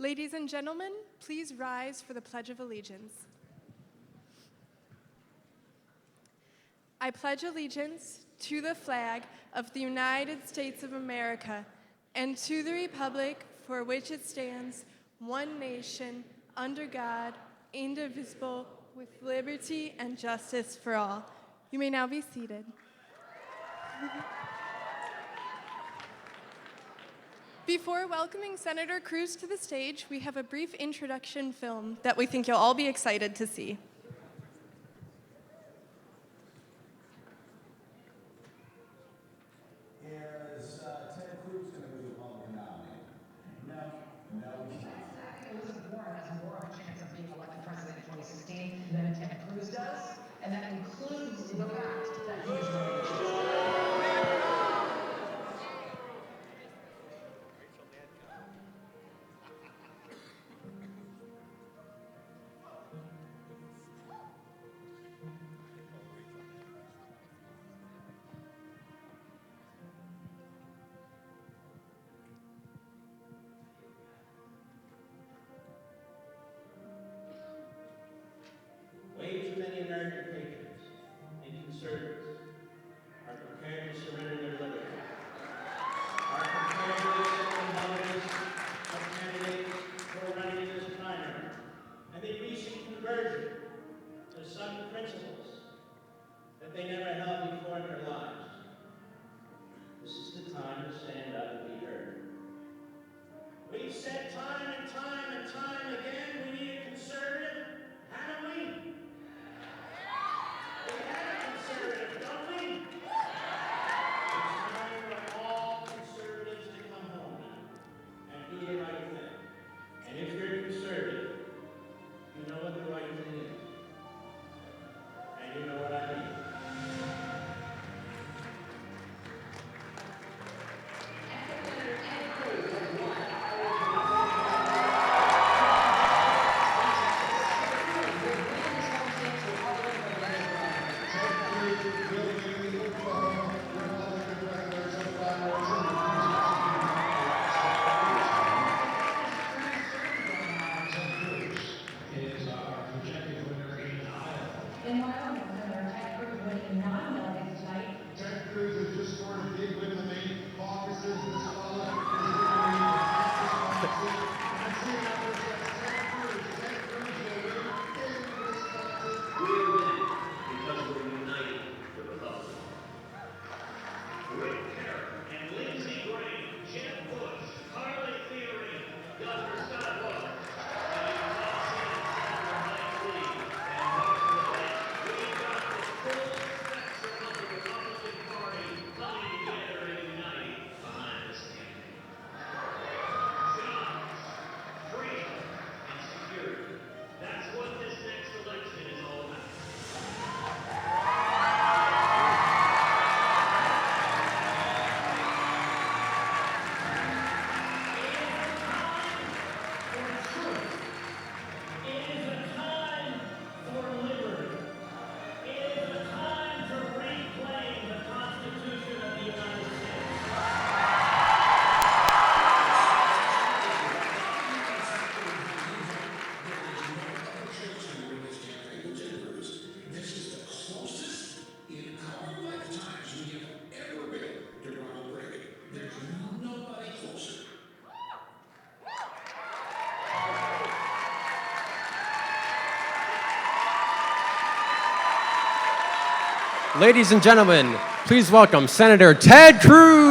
Ladies and gentlemen, please rise for the Pledge of Allegiance. I pledge allegiance to the flag of the United States of America and to the republic for which it stands, one nation, under God, indivisible, with liberty and justice for all. You may now be seated. Before welcoming Senator Cruz to the stage, we have a brief introduction film that we think you'll all be excited to see. Is Ted Cruz going to be Republican nominated? No, he's not. Elizabeth Warren has more of a chance of being elected president in 2016 than Ted Cruz does, and that includes the fact that he is running the choice. Way too many American patriots and conservatives are prepared to surrender their liberty, are prepared to accept the motives of candidates who are running in this primary, and they recent conversion to some principles that they never held before in their lives. This is the time to stand up and be heard. We've said time and time and time again we need a conservative, haven't we? We have a conservative, don't we? It's time for all conservatives to come home now and do the right thing. And if you're a conservative, you know what the right thing is. And you know what I mean. In Wyoming, Senator Ted Cruz winning 9 delegates tonight. Ted Cruz has just scored a big win in the main caucuses this fall. We are winning because we're united with the Republic. Rick Perry and Lindsey Graham, Jeb Bush, Carly Fiorina, Dr. Scott Walker, and Mike Lee, and Mark Lewis. We've got the full spectrum of the Republican Party coming together and united behind this campaign. Jobs, freedom, and security. That's what this next election is all about. It is a time for liberty. It is a time to reclaim the Constitution of the United States. This is the closest in our lifetimes we have ever been to Ronald Reagan. There's nobody closer. Ladies and gentlemen, please welcome Senator Ted Cruz.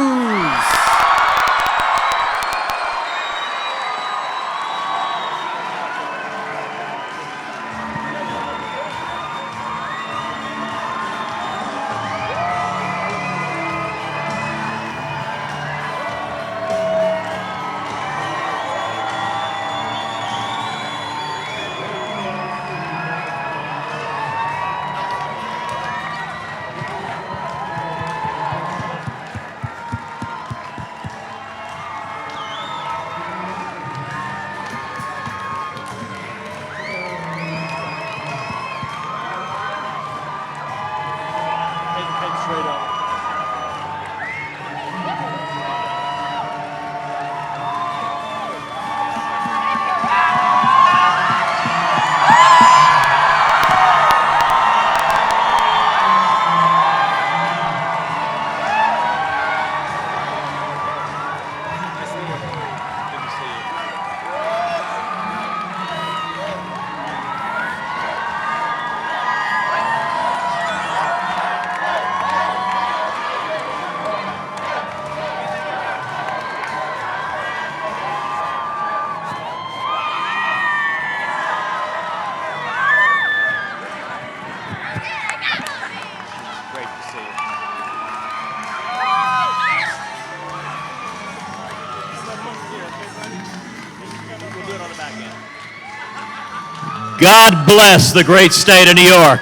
second. God bless the great state of New York.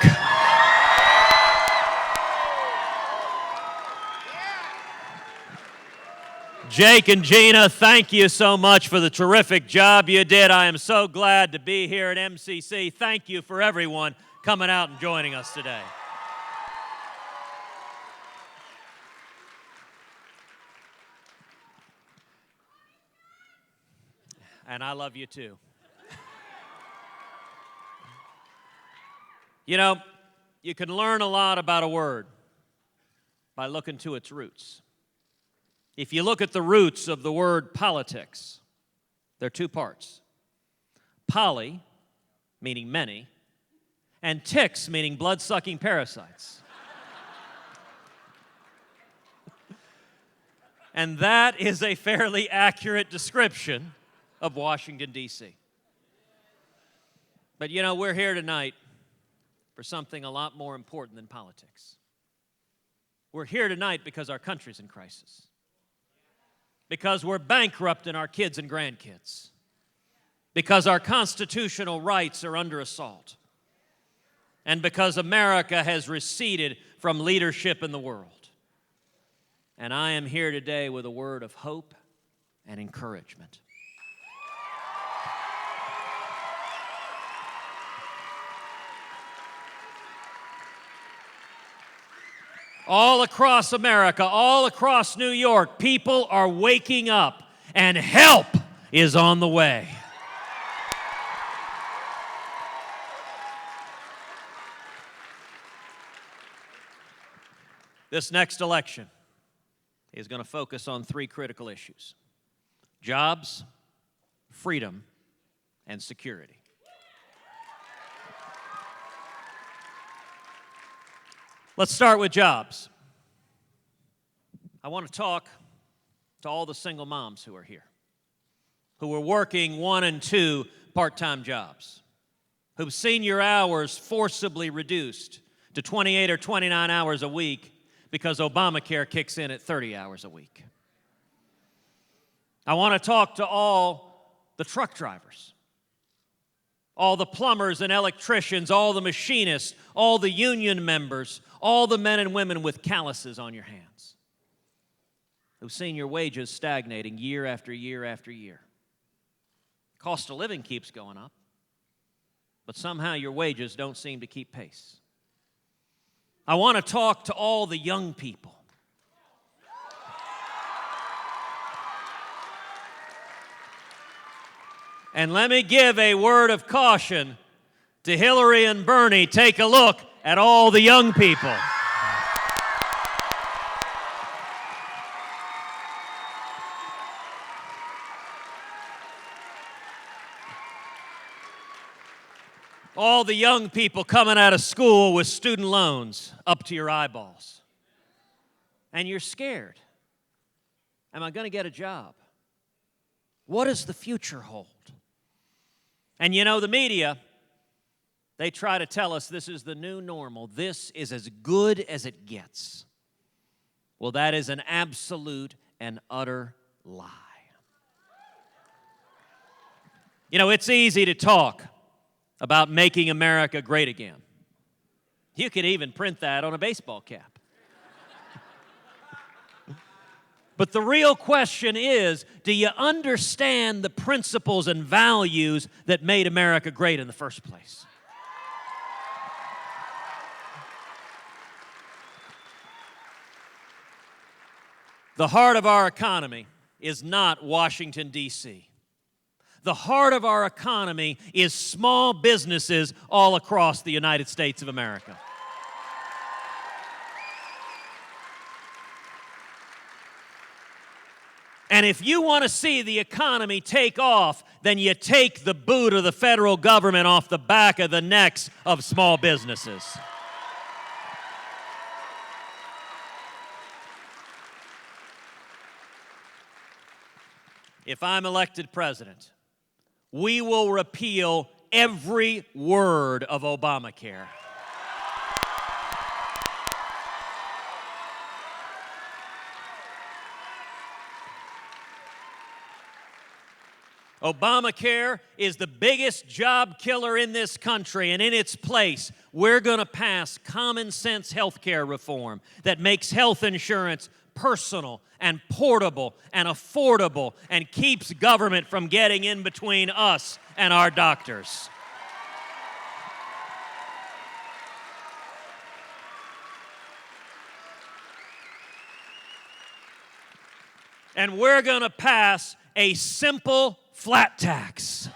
Jake and Gina, thank you so much for the terrific job you did. I am so glad to be here at MCC. Thank you for everyone coming out and joining us today. And I love you too. You know, you can learn a lot about a word by looking to its roots. If you look at the roots of the word politics, there are two parts. Poly, meaning many, and ticks, meaning blood-sucking parasites. And that is a fairly accurate description of Washington, D.C. But you know, we're here tonight for something a lot more important than politics. We're here tonight because our country's in crisis. Because we're bankrupting our kids and grandkids. Because our constitutional rights are under assault. And because America has receded from leadership in the world. And I am here today with a word of hope and encouragement. All across America, all across New York, people are waking up, and help is on the way. This next election is going to focus on three critical issues: jobs, freedom, and security. Let's start with jobs. I want to talk to all the single moms who are here, who are working 1 and 2 part-time jobs, who've seen your hours forcibly reduced to 28 or 29 hours a week because Obamacare kicks in at 30 hours a week. I want to talk to all the truck drivers, all the plumbers and electricians, all the machinists, all the union members, all the men and women with calluses on your hands who've seen your wages stagnating year after year after year. Cost of living keeps going up, but somehow your wages don't seem to keep pace. I want to talk to all the young people. And let me give a word of caution to Hillary and Bernie. Take a look at all the young people. All the young people coming out of school with student loans up to your eyeballs. And you're scared. Am I going to get a job? What does the future hold? And you know, the media, they try to tell us this is the new normal. This is as good as it gets. Well, that is an absolute and utter lie. You know, it's easy to talk about making America great again. You could even print that on a baseball cap. But the real question is, do you understand the principles and values that made America great in the first place? The heart of our economy is not Washington, D.C. The heart of our economy is small businesses all across the United States of America. And if you want to see the economy take off, then you take the boot of the federal government off the back of the necks of small businesses. If I'm elected president, we will repeal every word of Obamacare. Obamacare is the biggest job killer in this country, and in its place, we're going to pass common sense health care reform that makes health insurance personal and portable and affordable and keeps government from getting in between us and our doctors. And we're going to pass a simple flat tax.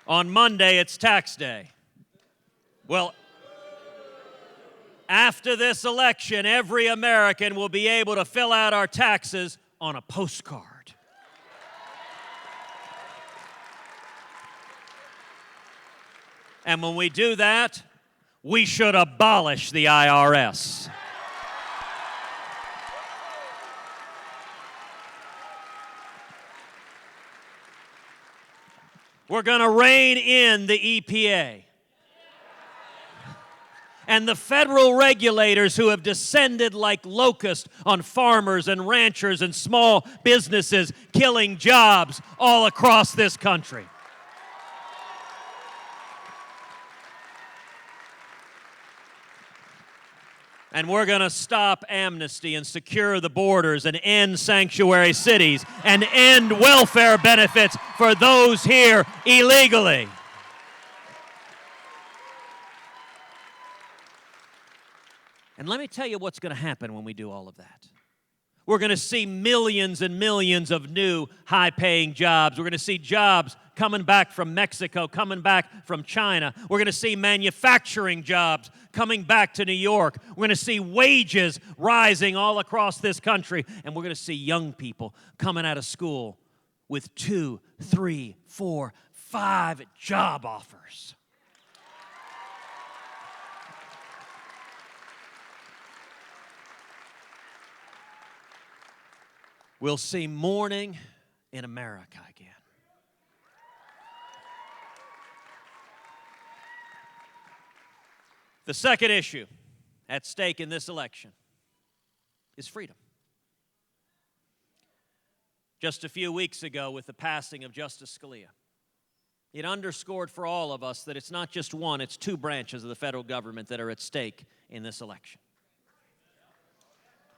On Monday, it's tax day. Well, after this election, every American will be able to fill out our taxes on a postcard. And when we do that, we should abolish the IRS. We're going to rein in the EPA. And the federal regulators who have descended like locusts on farmers and ranchers and small businesses, killing jobs all across this country. And we're going to stop amnesty and secure the borders and end sanctuary cities and end welfare benefits for those here illegally. And let me tell you what's going to happen when we do all of that. We're going to see millions and millions of new high-paying jobs. We're going to see jobs coming back from Mexico, coming back from China. We're going to see manufacturing jobs coming back to New York. We're going to see wages rising all across this country. And we're going to see young people coming out of school with 2, 3, 4, 5 job offers. We'll see morning in America again. The second issue at stake in this election is freedom. Just a few weeks ago, with the passing of Justice Scalia, it underscored for all of us that it's not just one, it's two branches of the federal government that are at stake in this election.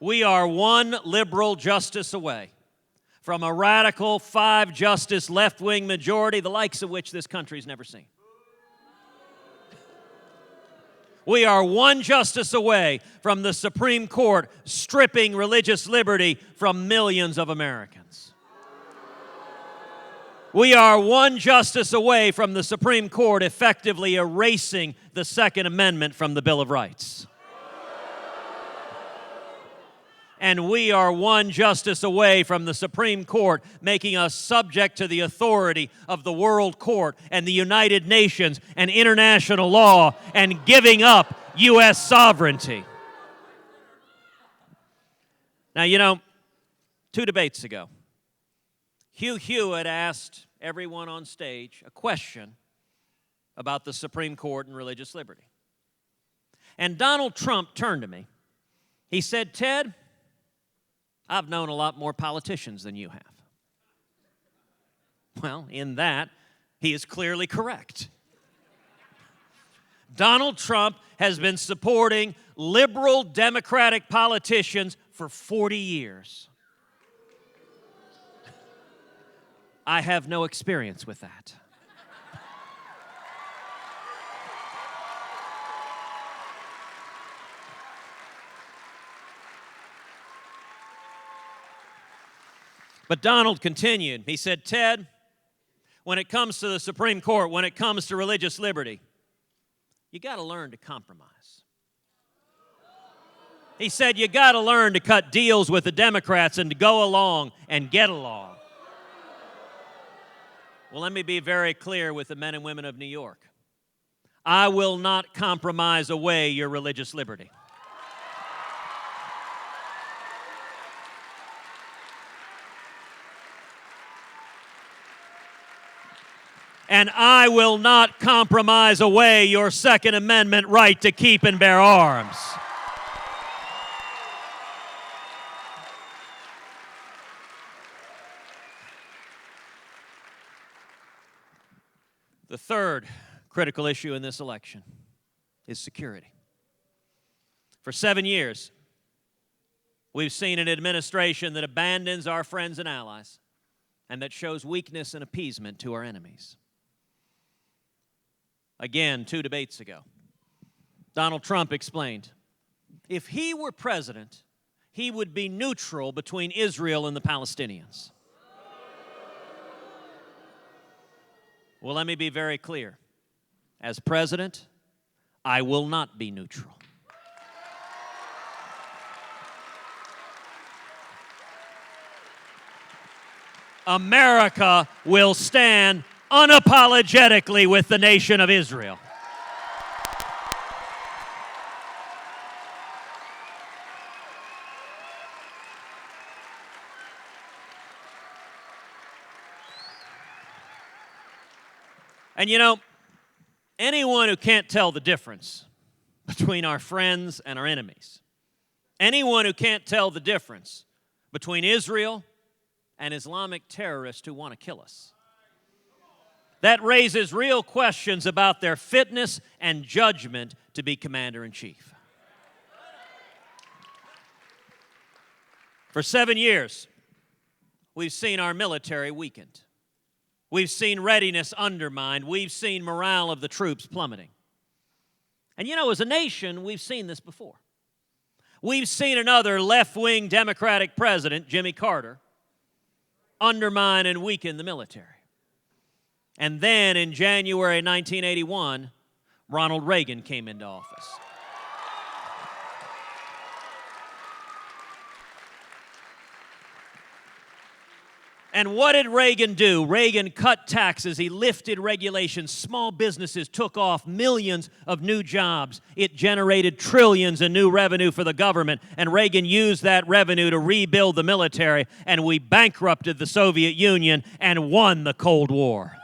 We are one liberal justice away from a radical 5-justice left-wing majority, the likes of which this country's never seen. We are one justice away from the Supreme Court stripping religious liberty from millions of Americans. We are one justice away from the Supreme Court effectively erasing the Second Amendment from the Bill of Rights. And we are one justice away from the Supreme Court making us subject to the authority of the World Court and the United Nations and international law and giving up U.S. sovereignty. Now, you know, 2 debates ago, Hugh Hewitt asked everyone on stage a question about the Supreme Court and religious liberty. And Donald Trump turned to me. He said, "Ted, I've known a lot more politicians than you have." Well, in that, he is clearly correct. Donald Trump has been supporting liberal Democratic politicians for 40 years. I have no experience with that. But Donald continued. He said, "Ted, when it comes to the Supreme Court, when it comes to religious liberty, you got to learn to compromise." He said, "You got to learn to cut deals with the Democrats and to go along and get along." Well, let me be very clear with the men and women of New York. I will not compromise away your religious liberty. And I will not compromise away your Second Amendment right to keep and bear arms. The third critical issue in this election is security. For 7 years, we've seen an administration that abandons our friends and allies and that shows weakness and appeasement to our enemies. Again, 2 debates ago, Donald Trump explained, if he were president, he would be neutral between Israel and the Palestinians. Well, let me be very clear. As president, I will not be neutral. America will stand unapologetically with the nation of Israel. And you know, anyone who can't tell the difference between our friends and our enemies, anyone who can't tell the difference between Israel and Islamic terrorists who want to kill us, that raises real questions about their fitness and judgment to be commander-in-chief. For 7 years, we've seen our military weakened. We've seen readiness undermined. We've seen morale of the troops plummeting. And you know, as a nation, we've seen this before. We've seen another left-wing Democratic president, Jimmy Carter, undermine and weaken the military. And then in January 1981, Ronald Reagan came into office. And what did Reagan do? Reagan cut taxes. He lifted regulations. Small businesses took off, millions of new jobs. It generated trillions in new revenue for the government. And Reagan used that revenue to rebuild the military. And we bankrupted the Soviet Union and won the Cold War.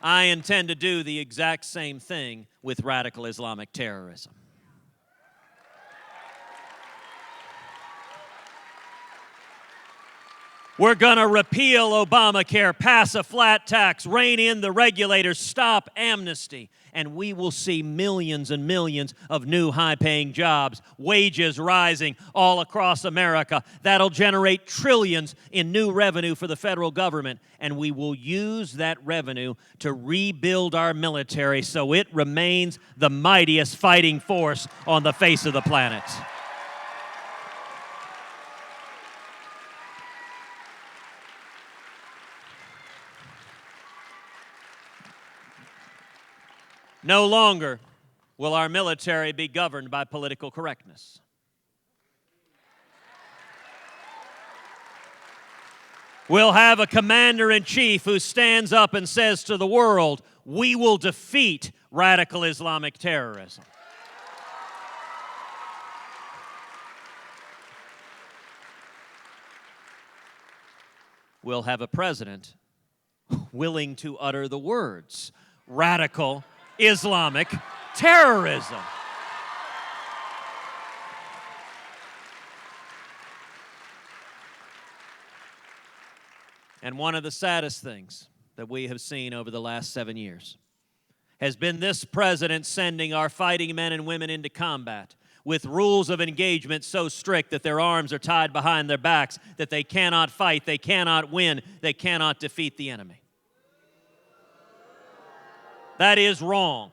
I intend to do the exact same thing with radical Islamic terrorism. We're going to repeal Obamacare, pass a flat tax, rein in the regulators, stop amnesty, and we will see millions and millions of new high-paying jobs, wages rising all across America. That'll generate trillions in new revenue for the federal government, and we will use that revenue to rebuild our military so it remains the mightiest fighting force on the face of the planet. No longer will our military be governed by political correctness. We'll have a commander-in-chief who stands up and says to the world, we will defeat radical Islamic terrorism. We'll have a president willing to utter the words, radical Islamic terrorism. And one of the saddest things that we have seen over the last 7 years has been this president sending our fighting men and women into combat with rules of engagement so strict that their arms are tied behind their backs, that they cannot fight, they cannot win, they cannot defeat the enemy. That is wrong.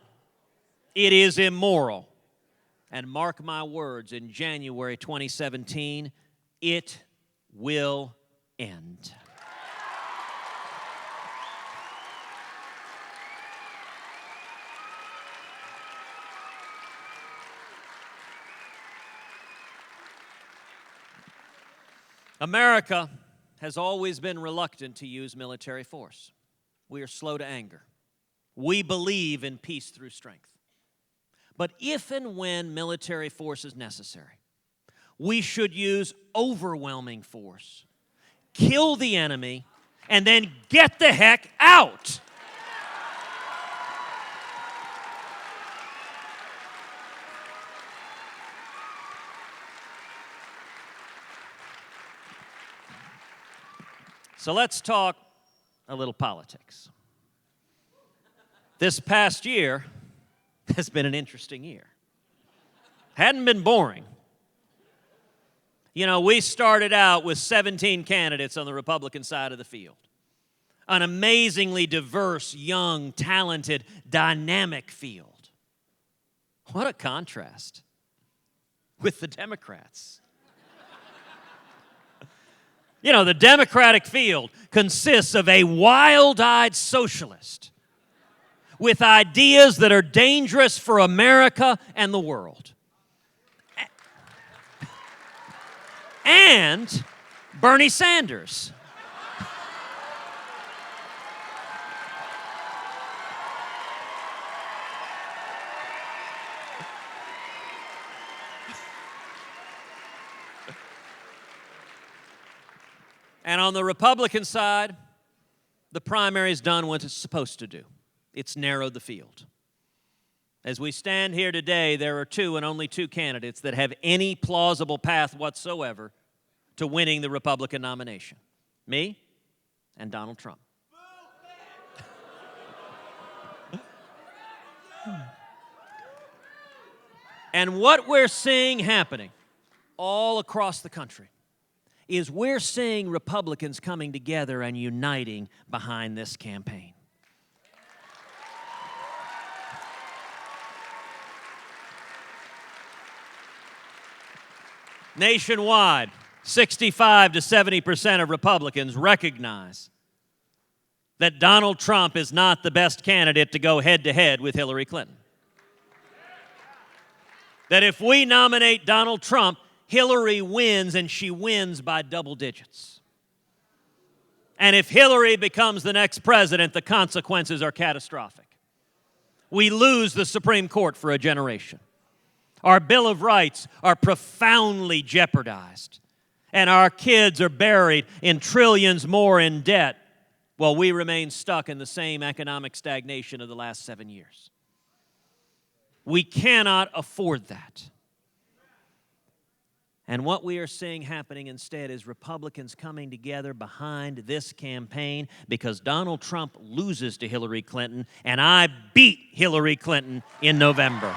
It is immoral. And mark my words, in January 2017, it will end. America has always been reluctant to use military force. We are slow to anger. We believe in peace through strength. But if and when military force is necessary, we should use overwhelming force, kill the enemy, and then get the heck out. So let's talk a little politics. This past year has been an interesting year. Hadn't been boring. You know, we started out with 17 candidates on the Republican side of the field. An amazingly diverse, young, talented, dynamic field. What a contrast with the Democrats. You know, the Democratic field consists of a wild-eyed socialist with ideas that are dangerous for America and the world. And Bernie Sanders. And on the Republican side, the primary's done what it's supposed to do. It's narrowed the field. As we stand here today, there are two and only two candidates that have any plausible path whatsoever to winning the Republican nomination. Me and Donald Trump. And what we're seeing happening all across the country is we're seeing Republicans coming together and uniting behind this campaign. Nationwide, 65 to 70% of Republicans recognize that Donald Trump is not the best candidate to go head-to-head with Hillary Clinton. That if we nominate Donald Trump, Hillary wins, and she wins by double digits. And if Hillary becomes the next president, the consequences are catastrophic. We lose the Supreme Court for a generation. Our Bill of Rights are profoundly jeopardized. And our kids are buried in trillions more in debt while we remain stuck in the same economic stagnation of the last 7 years. We cannot afford that. And what we are seeing happening instead is Republicans coming together behind this campaign because Donald Trump loses to Hillary Clinton, and I beat Hillary Clinton in November.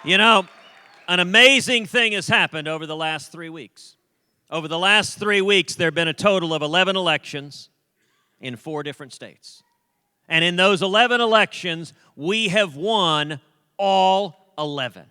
You know, an amazing thing has happened over the last 3 weeks. Over the last 3 weeks, there have been a total of 11 elections in 4 different states. And in those 11 elections, we have won all 11.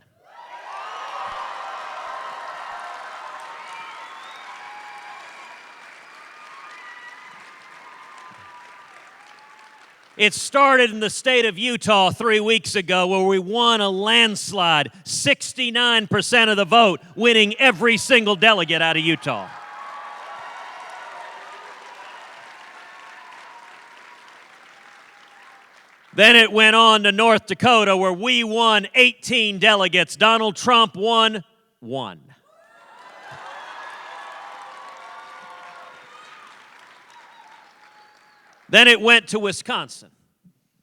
It started in the state of Utah 3 weeks ago where we won a landslide, 69% of the vote, winning every single delegate out of Utah. Then it went on to North Dakota where we won 18 delegates. Donald Trump won 1. Then it went to Wisconsin.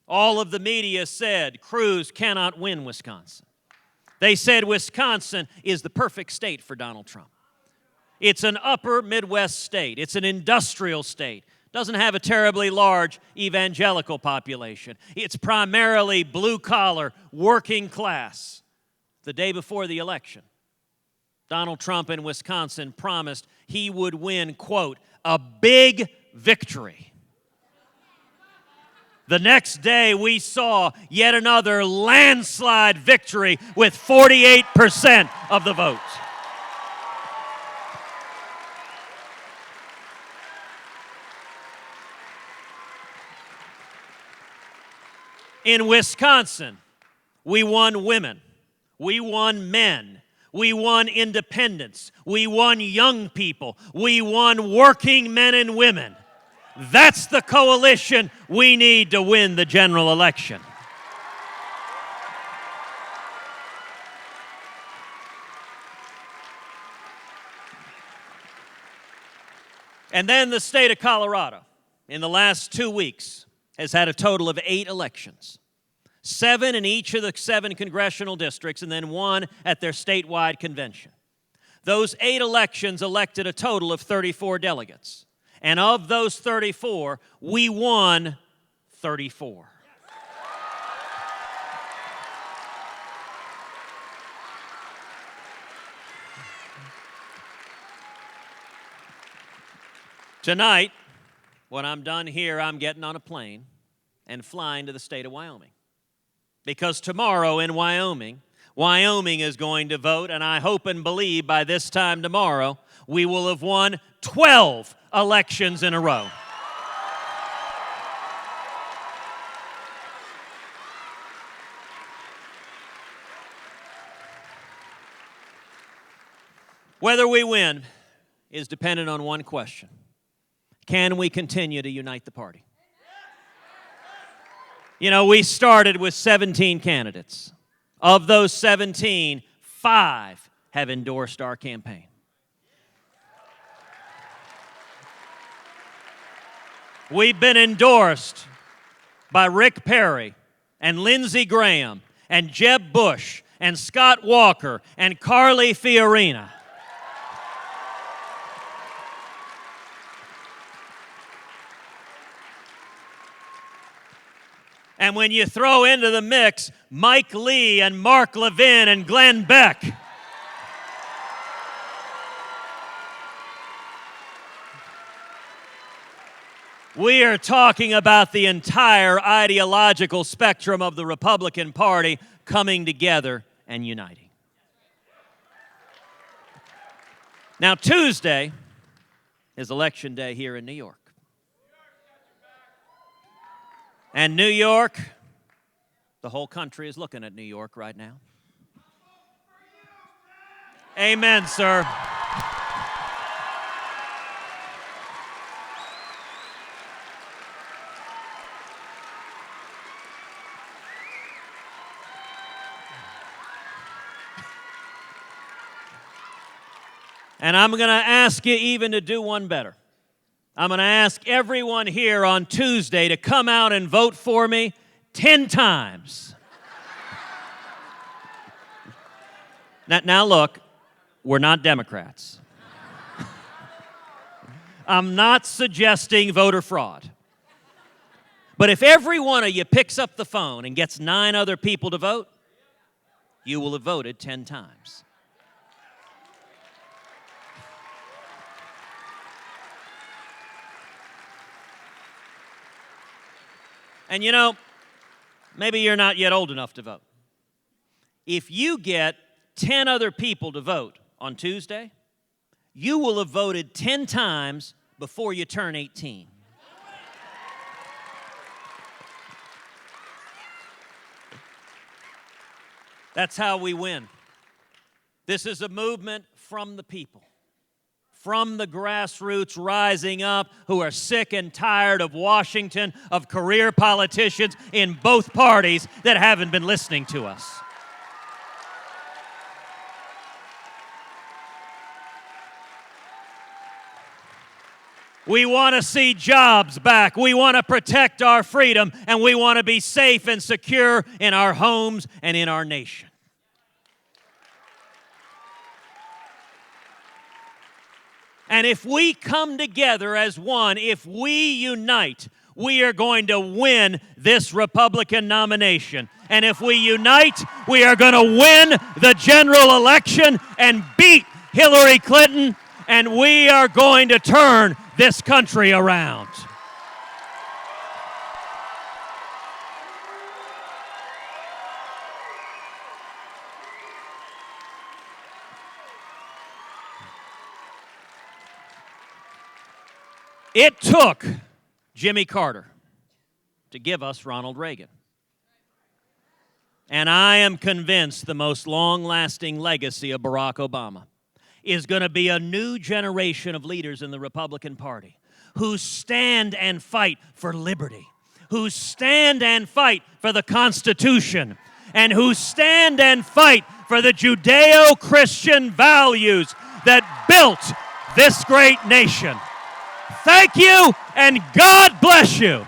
All of the media said Cruz cannot win Wisconsin. They said Wisconsin is the perfect state for Donald Trump. It's an upper Midwest state. It's an industrial state. Doesn't have a terribly large evangelical population. It's primarily blue-collar, working class. The day before the election, Donald Trump in Wisconsin promised he would win, quote, a big victory. The next day, we saw yet another landslide victory with 48% of the vote. In Wisconsin, we won women, we won men, we won independents, we won young people, we won working men and women. That's the coalition we need to win the general election. And then the state of Colorado, in the last 2 weeks, has had a total of 8 elections. 7 in each of the 7 congressional districts, and then 1 at their statewide convention. Those 8 elections elected a total of 34 delegates. And of those 34, we won 34. Tonight, when I'm done here, I'm getting on a plane and flying to the state of Wyoming. Because tomorrow in Wyoming, Wyoming is going to vote, and I hope and believe by this time tomorrow, we will have won 12 elections in a row. Whether we win is dependent on one question. Can we continue to unite the party? You know, we started with 17 candidates. Of those 17, 5 have endorsed our campaign. We've been endorsed by Rick Perry and Lindsey Graham and Jeb Bush and Scott Walker and Carly Fiorina. And when you throw into the mix Mike Lee and Mark Levin and Glenn Beck, we are talking about the entire ideological spectrum of the Republican Party coming together and uniting. Now, Tuesday is Election Day here in New York. And New York, the whole country is looking at New York right now. Amen, sir. And I'm going to ask you even to do one better. I'm going to ask everyone here on Tuesday to come out and vote for me 10 times. Now look, we're not Democrats. I'm not suggesting voter fraud. But if every one of you picks up the phone and gets 9 other people to vote, you will have voted 10 times. And you know, maybe you're not yet old enough to vote. If you get 10 other people to vote on Tuesday, you will have voted 10 times before you turn 18. That's how we win. This is a movement from the people, from the grassroots rising up who are sick and tired of Washington, of career politicians in both parties that haven't been listening to us. We want to see jobs back. We want to protect our freedom, and we want to be safe and secure in our homes and in our nation. And if we come together as one, if we unite, we are going to win this Republican nomination. And if we unite, we are going to win the general election and beat Hillary Clinton, and we are going to turn this country around. It took Jimmy Carter to give us Ronald Reagan. And I am convinced the most long-lasting legacy of Barack Obama is going to be a new generation of leaders in the Republican Party who stand and fight for liberty, who stand and fight for the Constitution, and who stand and fight for the Judeo-Christian values that built this great nation. Thank you, and God bless you.